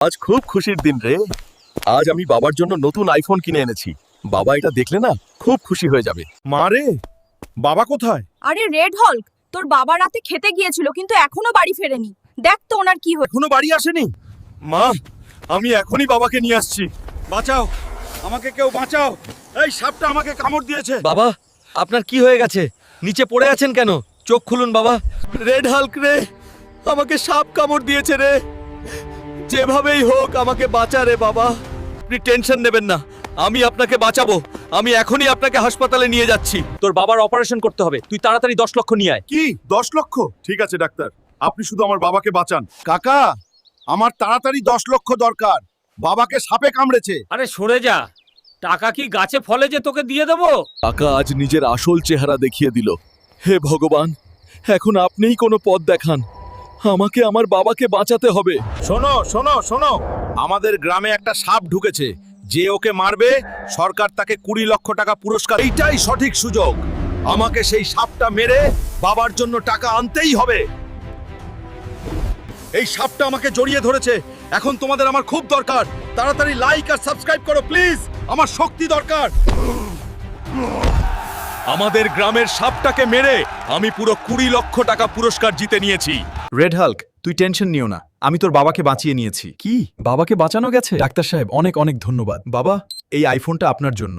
আজ খুব খুশির দিন রে। আজ আমি বাবার জন্য নতুন আইফোন কিনে এনেছি। বাবা এটা দেখলে না খুব খুশি হয়ে যাবে। মা রে, বাবা কোথায়? আরে রেড হল্ক, তোর বাবা রাতে খেতে গিয়েছিল কিন্তু এখনো বাড়ি ফেরেনি। দেখ তো ওনার কি হয়েছে। এখনো বাড়ি আসেনি? মা, আমি এখনই বাবাকে নিয়ে আসছি। বাঁচাও, আমাকে কেউ বাঁচাও। এই সাপটা আমাকে কামড় দিয়েছে। বাবা, আপনার কি হয়ে গেছে? নিচে পড়ে আছেন কেন? চোখ খুলুন বাবা। রেড হাল্ক রে, আমাকে সাপ কামড় দিয়েছে রে। যেভাবেই হোক আমাকে বাঁচা রে বাবা। আপনি টেনশন নেবেন না, আমি আপনাকে বাঁচাবো। আমি এখনই আপনাকে হাসপাতালে নিয়ে যাচ্ছি। তোর বাবার অপারেশন করতে হবে, তুই তাড়াতাড়ি 10 লক্ষ নিয়ে আয়। কি 10 লক্ষ? ঠিক আছে ডাক্তার, আপনি শুধু আমার বাবাকে বাঁচান। কাকা, আমার তাড়াতাড়ি 10 লক্ষ দরকার। বাবাকে সাপে কামড়েছে। আরে সরে যা, টাকা কি গাছে ফলে যে তোকে দিয়ে দেবো? কাকা আজ নিজের আসল চেহারা দেখিয়ে দিল। হে ভগবান, এখন আপনিই কোনো পথ দেখান। আমাকে আমার বাবাকে বাঁচাতে হবে। শোনো শোনো শোনো, আমাদের গ্রামে একটা সাপ ঢুকেছে। যে ওকে মারবে সরকার তাকে 20 লক্ষ টাকা পুরস্কার। এইটাই সঠিক সুযোগ। আমাকে সেই সাপটা মেরে বাবার জন্য টাকা আনতেই হবে। এই সাপটা আমাকে জড়িয়ে ধরেছে। এখন তোমাদের আমার খুব দরকার। তাড়াতাড়ি লাইক আর সাবস্ক্রাইব করো প্লিজ, আমার শক্তি দরকার। আমাদের গ্রামের সাপটাকে মেরে আমি পুরো 20 লক্ষ টাকা পুরস্কার জিতে নিয়েছি। রেড হাল্ক, তুই টেনশন নিও না, আমি তোর বাবাকে বাঁচিয়ে নিয়েছি। কি বাবাকে বাঁচানো গেছে? ডাক্তার সাহেব, অনেক অনেক ধন্যবাদ। বাবা, এই আইফোনটা আপনার জন্য।